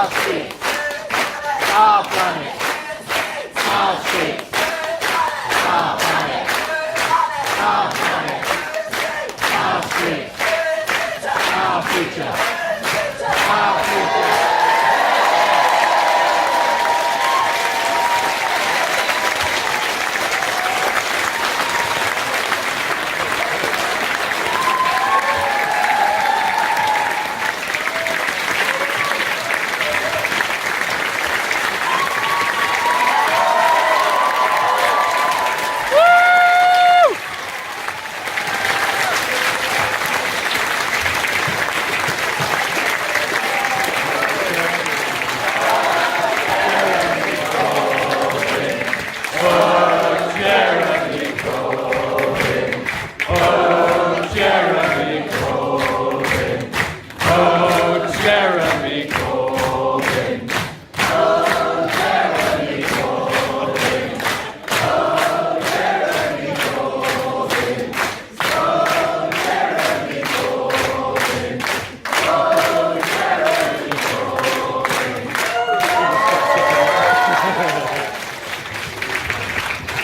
our streets, our planet, our streets, our planet, our planet, our streets, our future, our future.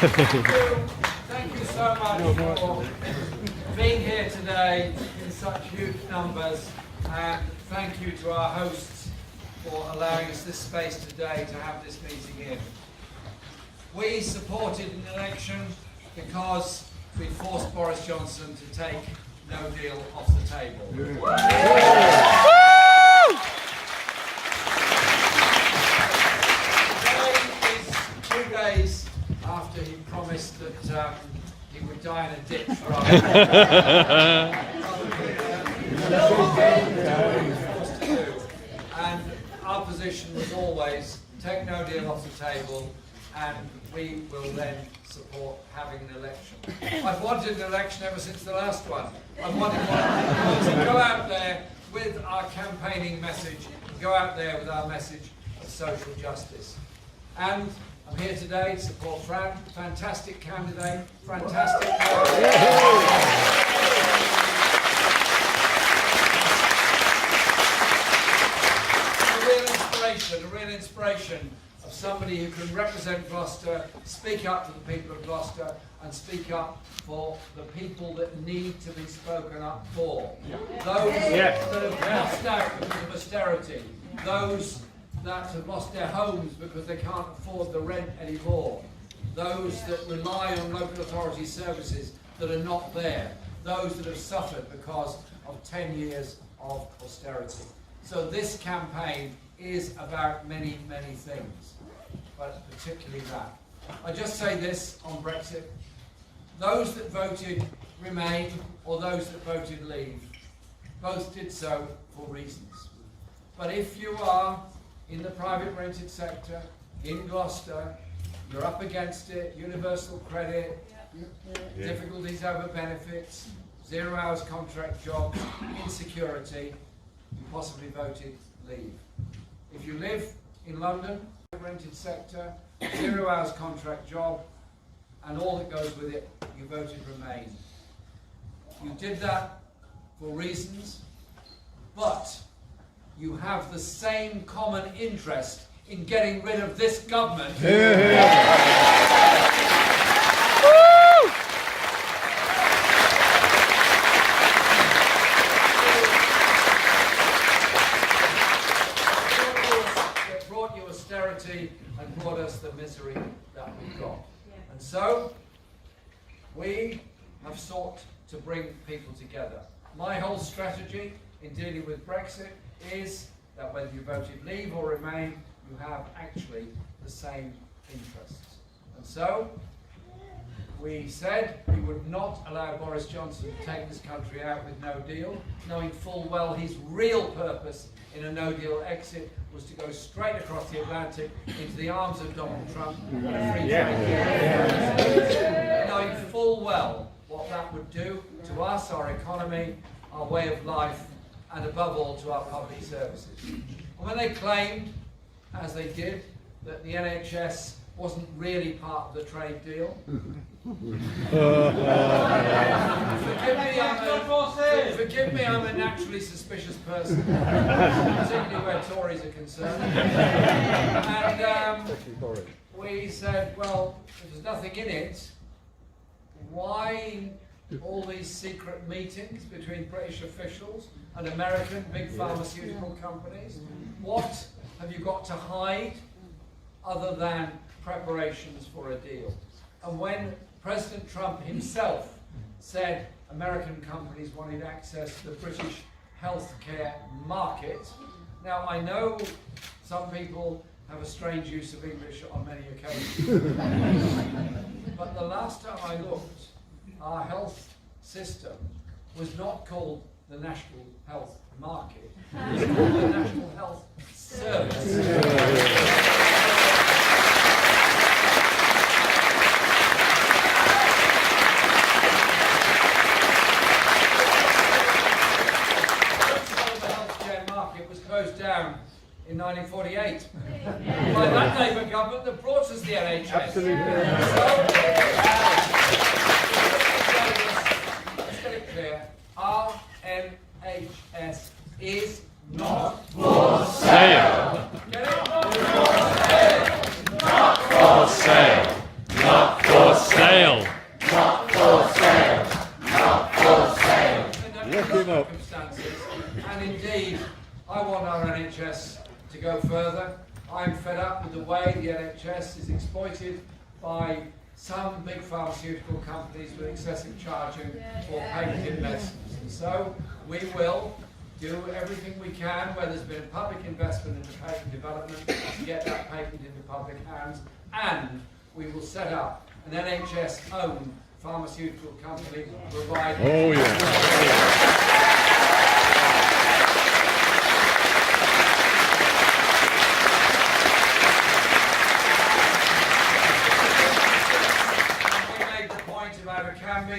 Thank you so much for being here today in such huge numbers, and thank you to our hosts for allowing us this space today to have this meeting in. We supported an election because we forced Boris Johnson to take no deal off the table. Today is 2 days after he promised that he would die in a ditch rather than and our position was always take no deal off the table, and we will then support having an election. I've wanted an election ever since the last one. I've wanted one to go out there with our campaigning message, go out there with our message of social justice. And I'm here today to support Fran, fantastic candidate, fantastic a real inspiration of somebody who can represent Gloucester, speak up to the people of Gloucester, and speak up for the people that need to be spoken up for. Those that have lost out because of austerity, those that have lost their homes because they can't afford the rent anymore, those that rely on local authority services that are not there, those that have suffered because of 10 years of austerity. So this campaign is about many, many things, but particularly that. I just say this on Brexit: those that voted Remain or those that voted Leave, both did so for reasons. But if you are in the private rented sector, in Gloucester, you're up against it, universal credit, difficulties over benefits, 0 hours contract jobs, insecurity, you possibly voted Leave. If you live in London, rented sector, 0 hours contract job, and all that goes with it, you voted Remain. You did that for reasons, but you have the same common interest in getting rid of this government. It brought you austerity and brought us the misery that we've got. And so, we have sought to bring people together. My whole strategy in dealing with Brexit is that whether you voted Leave or Remain, you have actually the same interests. And so, we said we would not allow Boris Johnson to take this country out with no deal, knowing full well his real purpose in a no-deal exit was to go straight across the Atlantic into the arms of Donald Trump and a free trade deal, knowing full well what that would do to us, our economy, our way of life, and above all to our public services. And when they claimed, as they did, that the NHS wasn't really part of the trade deal. Forgive me, I'm a naturally suspicious person, particularly where Tories are concerned. And we said, well, if there's nothing in it, why all these secret meetings between British officials and American big pharmaceutical companies? What have you got to hide other than preparations for a deal? And when President Trump himself said American companies wanted access to the British healthcare market, now I know some people have a strange use of English on many occasions, but the last time I looked, our health system was not called the National Health Market, it was called the National Health Service. Down in 1948 by that Labour government that brought us the NHS. Absolutely. So, let's get it clear. Our NHS is not for sale. Get it? Not for sale. Not for sale. Not for sale. Not for sale. Look him up. And indeed, I want our NHS to go further. I'm fed up with the way the NHS is exploited by some big pharmaceutical companies with excessive charging for patented medicines. And so we will do everything we can where there's been public investment into patent development to get that patent into public hands, and we will set up an NHS-owned pharmaceutical company providing... Oh, yeah.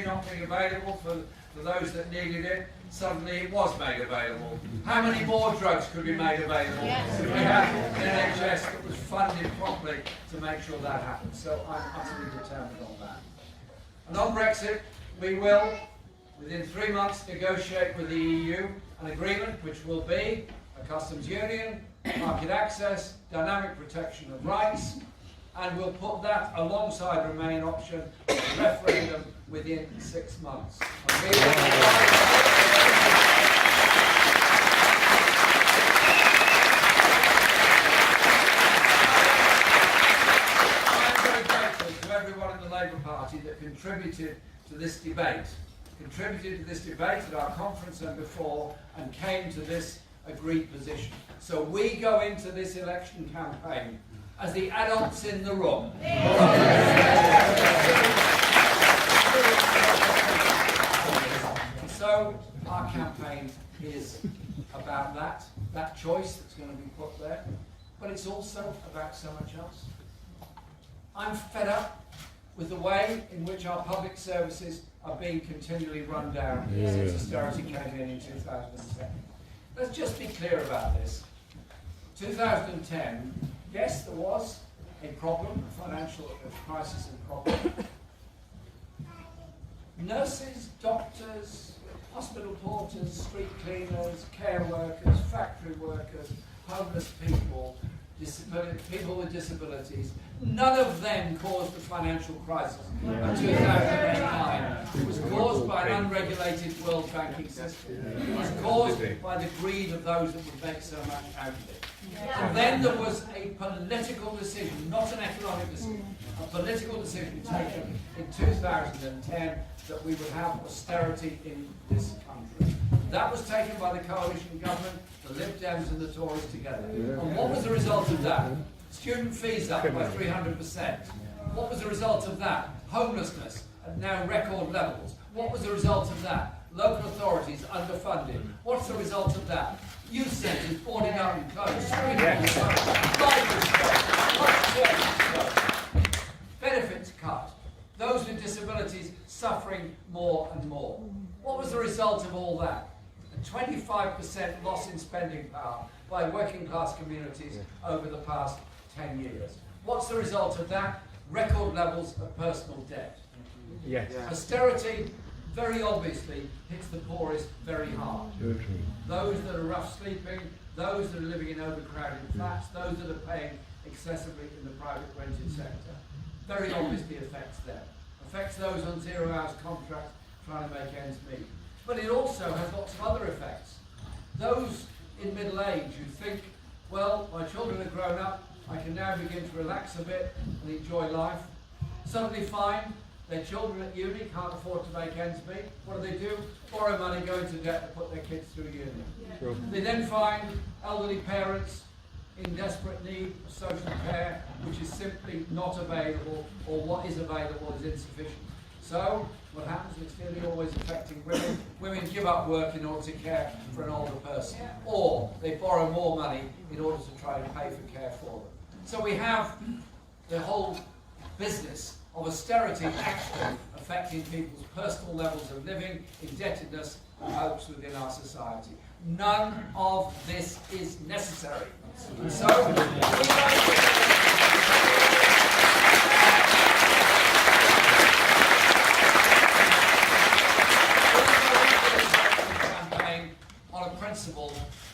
Not being available for those that needed it, suddenly it was made available. How many more drugs could be made available if we had an NHS that was funded properly to make sure that happened? So I'm utterly determined on that. And on Brexit, we will, within 3 months, negotiate with the EU an agreement which will be a customs union, market access, dynamic protection of rights, and we'll put that alongside Remain option of referendum within 6 months. I'm very grateful to everyone in the Labour Party that contributed to this debate at our conference and before, and came to this agreed position. So we go into this election campaign as the adults in the room. So our campaign is about that choice that's going to be put there, but it's also about so much else. I'm fed up with the way in which our public services are being continually run down since austerity came in 2010. Let's just be clear about this. 2010, yes, there was a problem, a financial crisis and problem. Nurses, doctors, hospital porters, street cleaners, care workers, factory workers, homeless people, people with disabilities, none of them caused the financial crisis of 2009. It was caused by an unregulated world banking system. It was caused by the greed of those that would make so much out of it. And then there was a political decision, not an economic decision, a political decision taken in 2010 that we would have austerity in this country. That was taken by the coalition government, the Lib Dems and the Tories together. And what was the result of that? Student fees up by 300%. What was the result of that? Homelessness at now record levels. What was the result of that? Local authorities underfunded. What's the result of that? Youth centres boarding up and closed, libraries closed, benefits cut, those with disabilities suffering more and more. What was the result of all that? A 25% loss in spending power by working class communities over the past 10 years. What's the result of that? Record levels of personal debt. Yes. Austerity very obviously hits the poorest very hard. Those that are rough sleeping, those that are living in overcrowded flats, those that are paying excessively in the private rented sector, very obviously affects them. Affects those on 0 hours contracts trying to make ends meet. But it also has lots of other effects. Those in middle age who think, well, my children are grown up, I can now begin to relax a bit and enjoy life, suddenly find their children at uni can't afford to make ends meet. What do? Borrow money, go into debt to put their kids through uni. True. They then find elderly parents in desperate need of social care, which is simply not available, or what is available is insufficient. So, what happens? It's nearly always affecting women. Women give up work in order to care for an older person, or they borrow more money in order to try to pay for care for them. So we have the whole business of austerity actually affecting people's personal levels of living, indebtedness, and hopes within our society. None of this is necessary. And so, campaign on a principle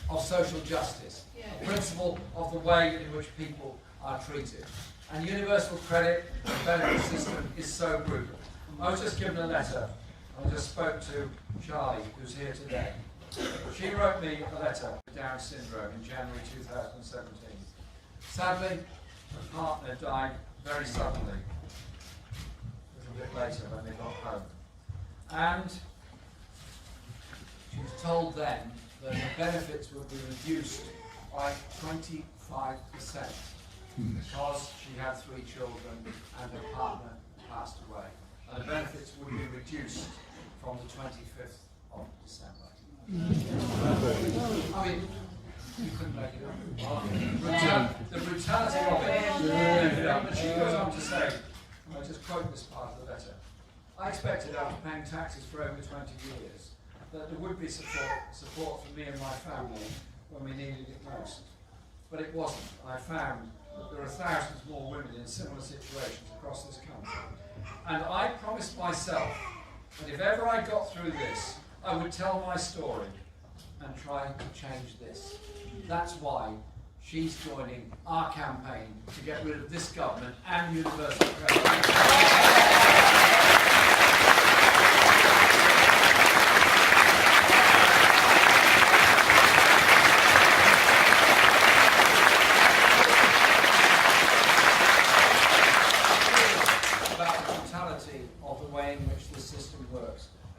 of social justice, a principle of the way in which people are treated. And universal credit and benefit system is so brutal. I was just given a letter. I just spoke to Charlie, who's here today. She wrote me a letter with Down syndrome in January 2017. Sadly, her partner died very suddenly, a little bit later when they got home. And she was told then that the benefits would be reduced by 25%. Because she had 3 children and her partner passed away. And the benefits would be reduced from the 25th of December. I mean, you couldn't make it up. The brutality of it. But she goes on to say, and I'll just quote this part of the letter, I expected after paying taxes for over 20 years that there would be support for me and my family when we needed it most. But it wasn't. I found that there are thousands more women in similar situations across this country. And I promised myself that if ever I got through this, I would tell my story and try to change this. That's why she's joining our campaign to get rid of this government and universal credit.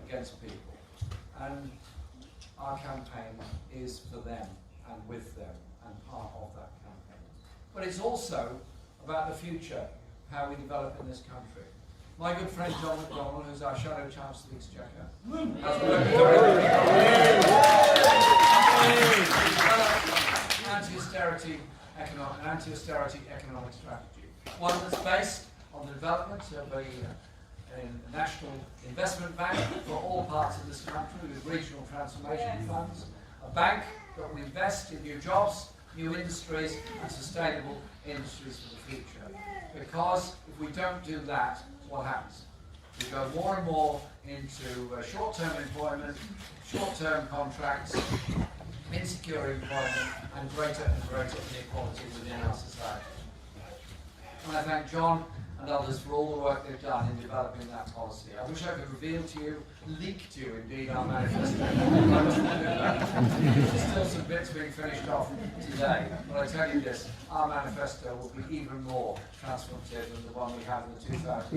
Against people, and our campaign is for them and with them and part of that campaign. But it's also about the future, how we develop in this country. My good friend John McDonnell, who's our Shadow Chancellor of the Exchequer, has worked very hard an anti-austerity economic strategy, one that's based on the development of a national investment bank for all parts of this country with regional transformation funds, a bank that will invest in new jobs, new industries and sustainable industries for the future. Because if we don't do that, what happens? We go more and more into short-term employment, short-term contracts, insecure employment and greater inequality within our society. And I thank John and others for all the work they've done in developing that policy. I wish I could reveal to you, leak to you indeed, our manifesto. There's still some bits being finished off today, but I tell you this, our manifesto will be even more transformative than the one we have in the 2000s.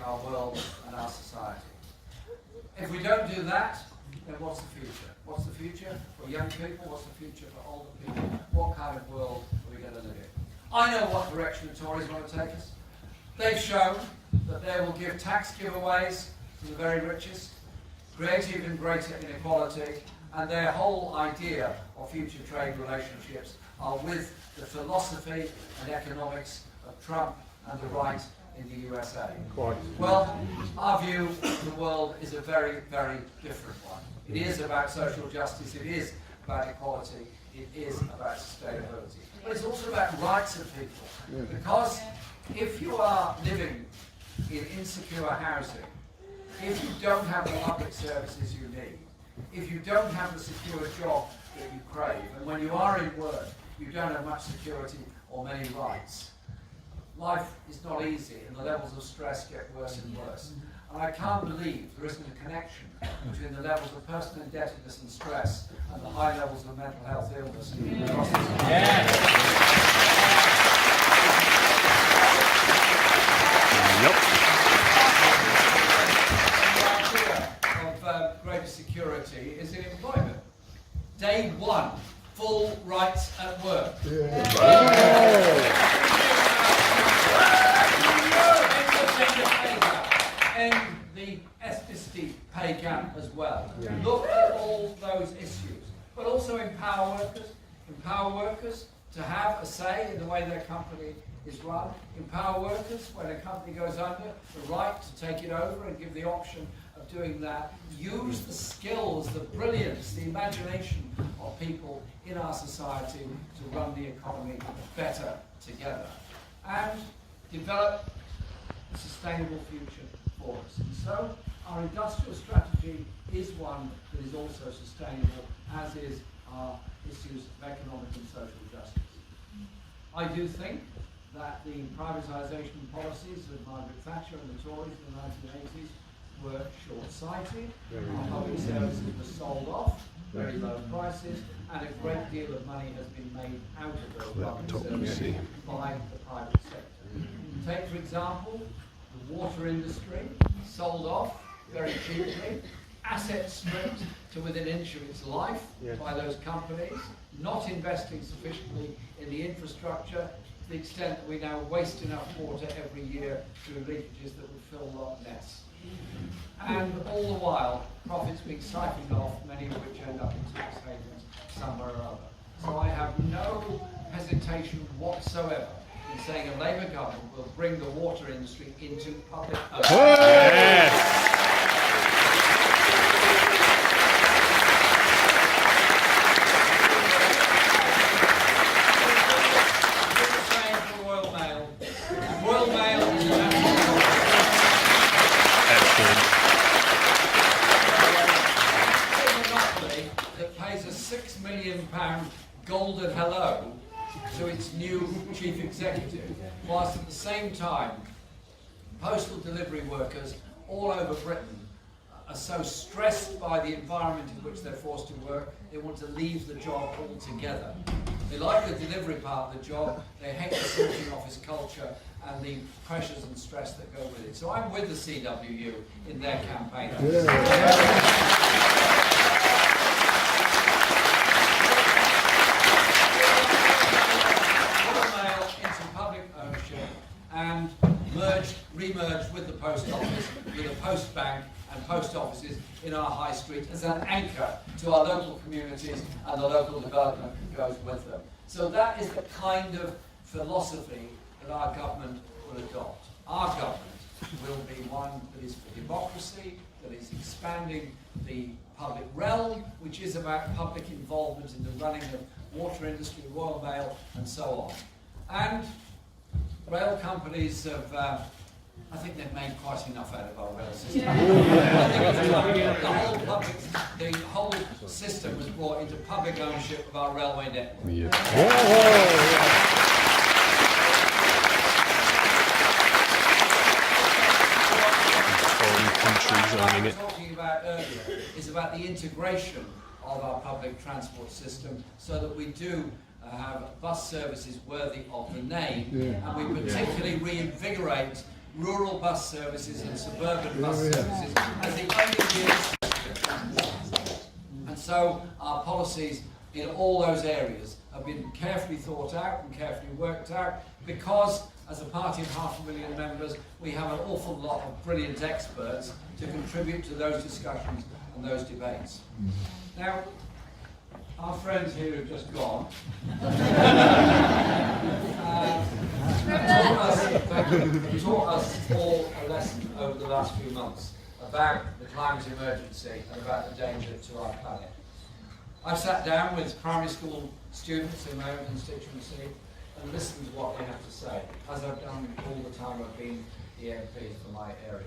Our world and our society. If we don't do that, then what's the future? What's the future for young people? What's the future for older people? What kind of world are we going to live in? I know what direction the Tories want to take us. They've shown that they will give tax giveaways to the very richest, creative and greater inequality, and their whole idea of future trade relationships are with the philosophy and economics of Trump and the right in the USA? Quite. Well, our view of the world is a very, very different one. It is about social justice, it is about equality, it is about sustainability. But it's also about rights of people. Because if you are living in insecure housing, if you don't have the public services you need, if you don't have the secure job that you crave, and when you are in work, you don't have much security or many rights, life is not easy and the levels of stress get worse and worse. And I can't believe there isn't a connection between the levels of personal indebtedness and stress and the high levels of mental health illness across this country. Of greater security is in employment. Day one, full rights at work. End the ethnicity pay gap as well. Look at all those issues, but also empower workers to have a say in the way their company is run, empower workers when a company goes under, the right to take it over and give the option of doing that, use the skills, the brilliance, the imagination of people in our society to run the economy better together, and develop a sustainable future for us. And so our industrial strategy is one that is also sustainable, as is our issues of economic and social justice. I do think that the privatisation policies of Margaret Thatcher and the Tories in the 1980s were short-sighted. Our public services were sold off, very low prices, and a great deal of money has been made out of those public services by the private sector. Take, for example, the water industry, sold off very cheaply, assets stripped to within an inch of its life by those companies, not investing sufficiently in the infrastructure to the extent that we now waste enough water every year through leakages that would fill Loch Ness. And all the while, profits being siphoned off, many of which end up in tax havens somewhere or other. So I have no hesitation whatsoever in saying a Labour government will bring the water industry into public ownership. Golden hello to its new chief executive, whilst at the same time postal delivery workers all over Britain are so stressed by the environment in which they're forced to work, they want to leave the job altogether. They like the delivery part of the job, they hate the sorting office culture and the pressures and stress that go with it. So I'm with the CWU in their campaign. And re-merged with the post office, with a post bank and post offices in our high street as an anchor to our local communities and the local development that goes with them. So that is the kind of philosophy that our government will adopt. Our government will be one that is for democracy, that is expanding the public realm, which is about public involvement in the running of water industry, Royal Mail, and so on. And rail companies have, I think they've made quite enough out of our rail system. The whole system was brought into public ownership of our railway network. What I was talking about earlier is about the integration of our public transport system so that we do have bus services worthy of the name, and we particularly reinvigorate rural bus services and suburban bus services as the only means. And so our policies in all those areas have been carefully thought out and carefully worked out, because as a party of 500,000 members we have an awful lot of brilliant experts to contribute to those discussions and those debates. Now, our friends here have just gone. have taught us all a lesson over the last few months about the climate emergency and about the danger to our planet. I've sat down with primary school students in my own constituency and listened to what they have to say, as I've done all the time I've been the MP for my area.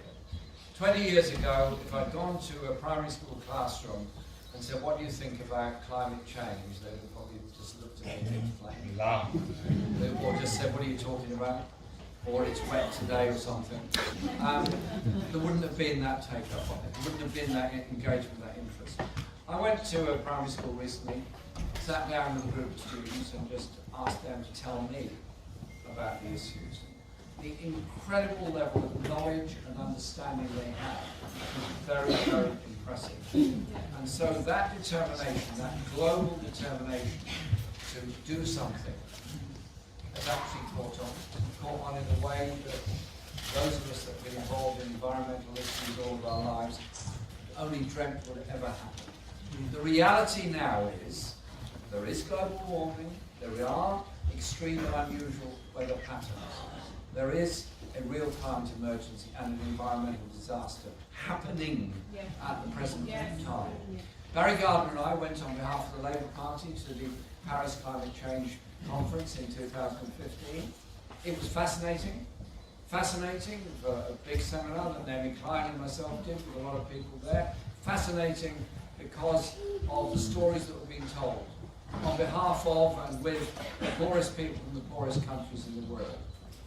20 years ago, if I'd gone to a primary school classroom and said, what do you think about climate change, they would probably just looked at me and explained. Or just said, what are you talking about? Or it's wet today or something. There wouldn't have been that take-up on it. There wouldn't have been that engagement, that interest. I went to a primary school recently, sat down with a group of students and just asked them to tell me about the issues. The incredible level of knowledge and understanding they have is very, very impressive. And so that determination, that global determination to do something has actually caught on in a way that those of us that have been involved in environmental issues all of our lives only dreamt would ever happen. The reality now is there is global warming, there are extreme and unusual weather patterns, there is a real climate emergency and an environmental disaster happening at the present time. Barry Gardner and I went on behalf of the Labour Party to the Paris Climate Change Conference in 2015. It was fascinating for a big seminar that Naomi Klein and myself did with a lot of people there. Fascinating because of the stories that were being told on behalf of and with the poorest people in the poorest countries in the world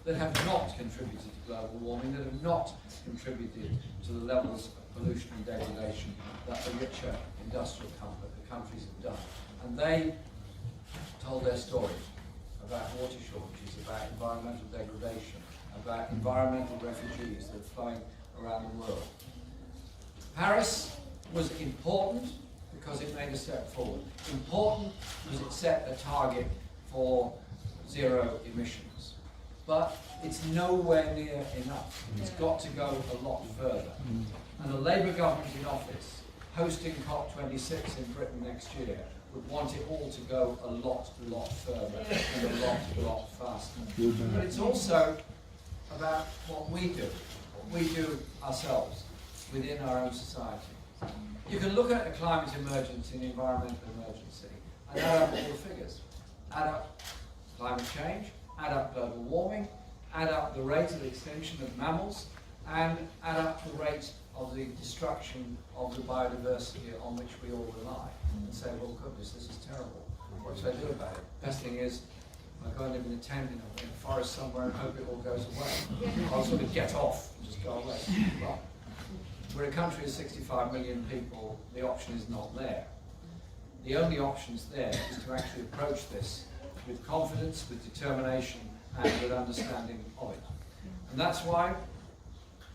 that have not contributed to global warming, that have not contributed to the levels of pollution and degradation that the richer industrial countries have done. And they told their stories about water shortages, about environmental degradation, about environmental refugees that are flowing around the world. Paris was important because it made a step forward. Important because it set a target for zero emissions. But it's nowhere near enough. It's got to go a lot further. And the Labour government in office, hosting COP26 in Britain next year, would want it all to go a lot further and a lot faster. But it's also about what we do ourselves within our own society. You can look at a climate emergency, an environmental emergency, and add up all the figures. Add up climate change, add up global warming, add up the rate of extinction of mammals, and add up the rate of the destruction of the biodiversity on which we all rely. And say, well, goodness, this is terrible. What should I do about it? Best thing is, I go and live in a tent in a forest somewhere and hope it all goes away. I'll sort of get off and just go away. Well, we're a country of 65 million people, the option is not there. The only options there is to actually approach this with confidence, with determination, and with understanding of it. And that's why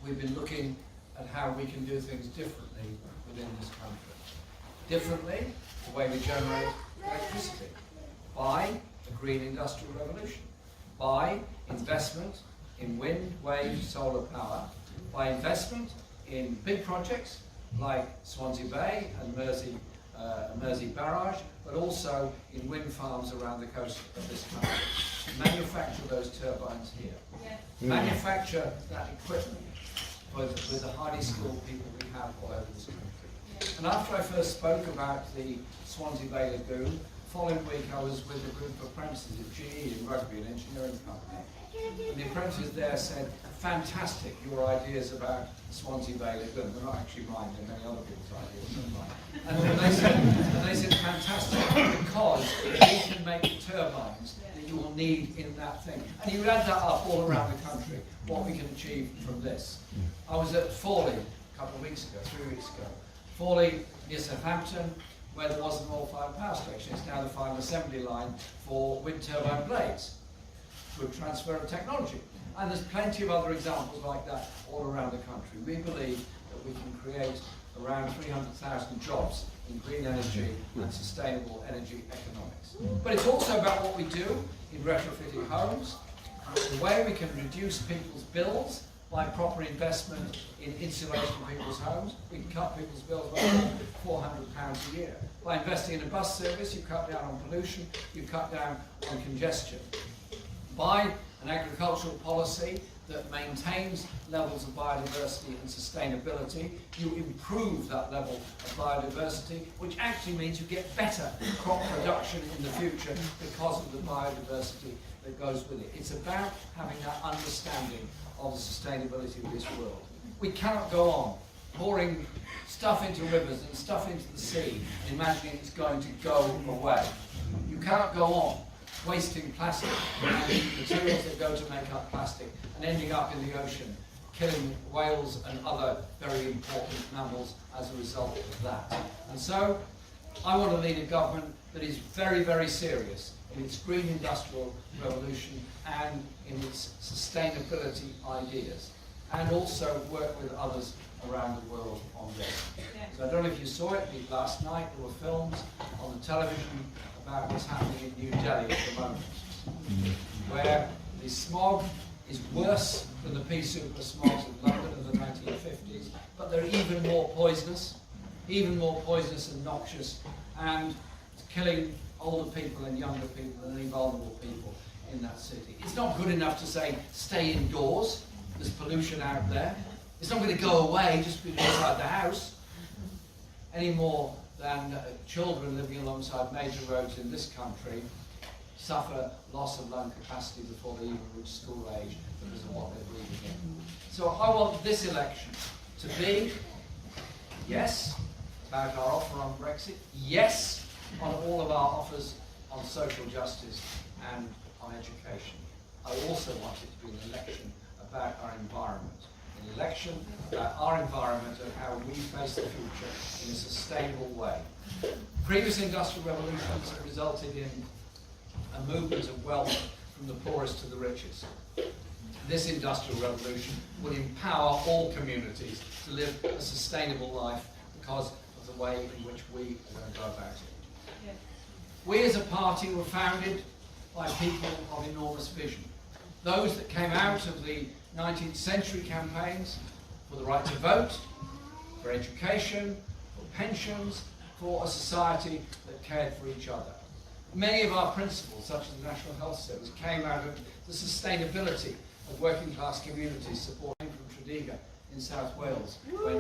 we've been looking at how we can do things differently within this country. Differently, the way we generate electricity, by a green industrial revolution, by investment in wind, wave, solar power, by investment in big projects like Swansea Bay and Mersey Barrage, but also in wind farms around the coast of this country. Manufacture those turbines here. Manufacture that equipment with the highly skilled people we have all over this country. And after I first spoke about the Swansea Bay Lagoon, the following week I was with a group of apprentices at GE in Rugby, an engineering company. And the apprentices there said, fantastic, your ideas about Swansea Bay Lagoon. They're not actually mine, they're many other people's ideas, not mine. And they said, fantastic, because we can make the turbines that you will need in that thing. And you add that up all around the country, what we can achieve from this. I was at Fawley a couple of weeks ago, 3 weeks ago. Fawley near Southampton, where there was an oil-fired power station. It's now the final assembly line for wind turbine blades. Good transfer of technology. And there's plenty of other examples like that all around the country. We believe that we can create around 300,000 jobs in green energy and sustainable energy economics. But it's also about what we do in retrofitting homes, the way we can reduce people's bills by proper investment in insulation of people's homes. We can cut people's bills by £400 a year. By investing in a bus service, you cut down on pollution, you cut down on congestion. By an agricultural policy that maintains levels of biodiversity and sustainability. You improve that level of biodiversity, which actually means you get better crop production in the future because of the biodiversity that goes with it. It's about having that understanding of the sustainability of this world. We cannot go on pouring stuff into rivers and stuff into the sea, imagining it's going to go away. You cannot go on wasting plastic and materials that go to make up plastic and ending up in the ocean, killing whales and other very important mammals as a result of that. And so, I want to lead a government that is very, very serious in its green industrial revolution and in its sustainability ideas, and also work with others around the world on this. So I don't know if you saw it, last night there were films on the television about what's happening in New Delhi at the moment, where the smog is worse than the pea super smogs of London in the 1950s, but they're even more poisonous and noxious, and it's killing older people and younger people and any vulnerable people in that city. It's not good enough to say, stay indoors, there's pollution out there. It's not going to go away just because you're inside the house, any more than children living alongside major roads in this country suffer loss of lung capacity before they even reach school age because of what they're breathing in. So I want this election to be, yes, about our offer on Brexit, yes, on all of our offers on social justice and on education. I also want it to be an election about our environment. An election about our environment and how we face the future in a sustainable way. Previous industrial revolutions have resulted in a movement of wealth from the poorest to the richest. This industrial revolution will empower all communities to live a sustainable life because of the way in which we are going to go about it. Yes. We as a party were founded by people of enormous vision. Those that came out of the 19th century campaigns for the right to vote, for education, for pensions, for a society that cared for each other. Many of our principles, such as the National Health Service, came out of the sustainability of working class communities supporting from Tredegar in South Wales, where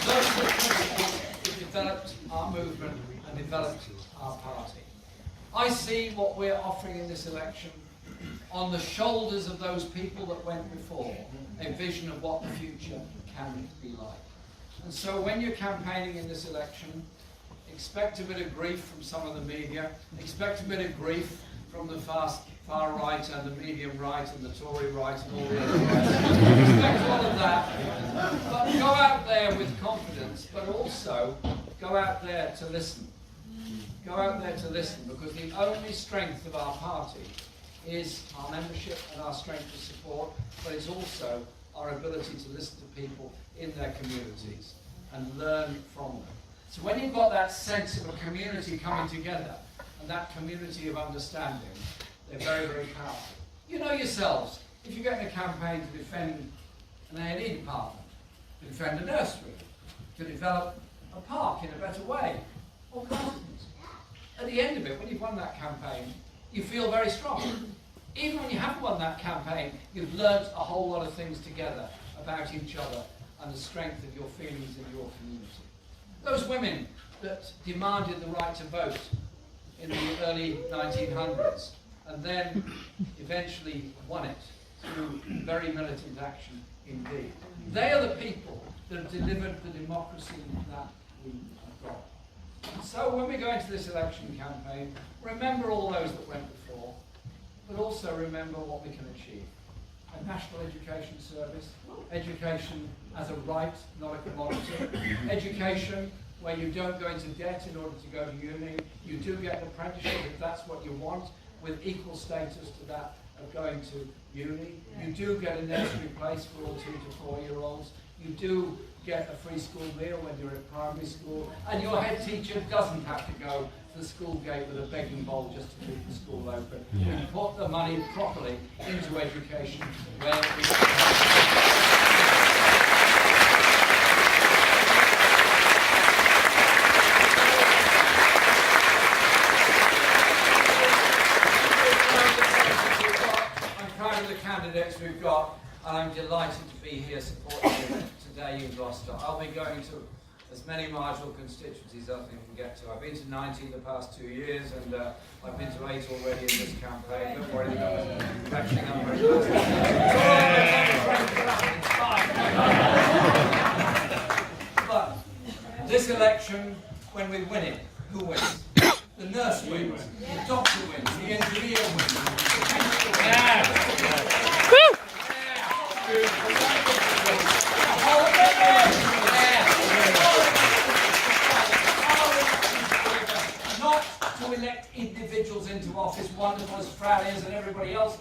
those principles developed our movement and developed our party. I see what we're offering in this election on the shoulders of those people that went before, a vision of what the future can be like. And so when you're campaigning in this election, expect a bit of grief from some of the media, expect a bit of grief from the far right and the medium right and the Tory right and all the other rights. Expect all of that, but go out there with confidence, but also go out there to listen. Go out there to listen, because the only strength of our party is our membership and our strength of support, but it's also our ability to listen to people in their communities and learn from them. So when you've got that sense of a community coming together and that community of understanding, they're very, very powerful. You know yourselves, if you get in a campaign to defend an A&E department, to defend a nursery, to develop a park in a better way, all kinds of things. At the end of it, when you've won that campaign, you feel very strong. Even when you haven't won that campaign, you've learnt a whole lot of things together about each other and the strength of your feelings in your community. Those women that demanded the right to vote in the early 1900s and then eventually won it through very militant action indeed. They are the people that have delivered the democracy that we have got. So when we go into this election campaign, remember all those that went before, but also remember what we can achieve. A national education service, education as a right, not a commodity, education where you don't go into debt in order to go to uni, you do get an apprenticeship if that's what you want, with equal status to that of going to uni. You do get a nursery place for all 2 to 4-year-olds. You do get a free school meal when you're at primary school, and your head teacher doesn't have to go to the school gate with a begging bowl just to keep the school open. We put the money properly into education where we've got, and I'm delighted to be here supporting you today in Gloucester. I'll be going to as many marginal constituencies as I think we can get to. I've been to 90 in the past 2 years, and I've been to 8 already in this campaign. Don't worry about it. Actually, I'm very fast. But this election, when we win it, who wins? The nurse wins, the doctor wins, the engineer wins. Not to elect individuals into office, wonderful as Australians and everybody else.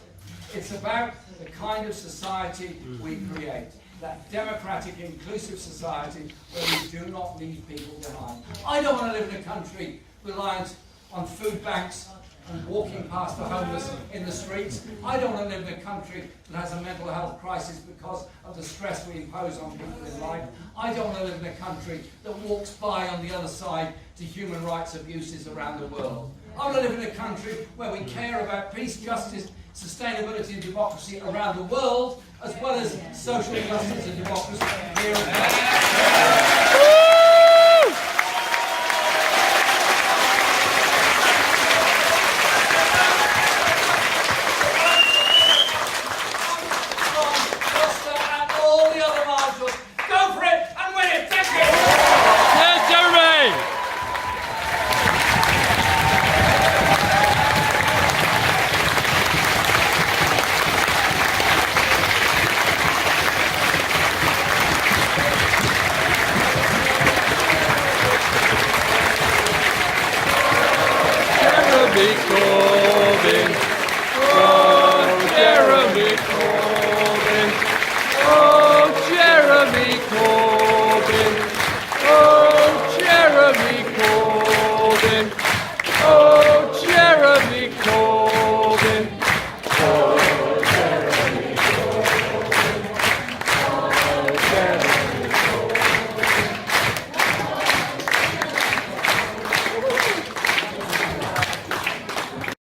It's about the kind of society we create. That democratic, inclusive society where we do not leave people behind. I don't want to live in a country reliant on food banks and walking past the homeless in the streets. I don't want to live in a country that has a mental health crisis because of the stress we impose on people in life. I don't want to live in a country that walks by on the other side to human rights abuses around the world. I want to live in a country where we care about peace, justice, sustainability and democracy around the world, as well as social justice and democracy here and there. Corbyn.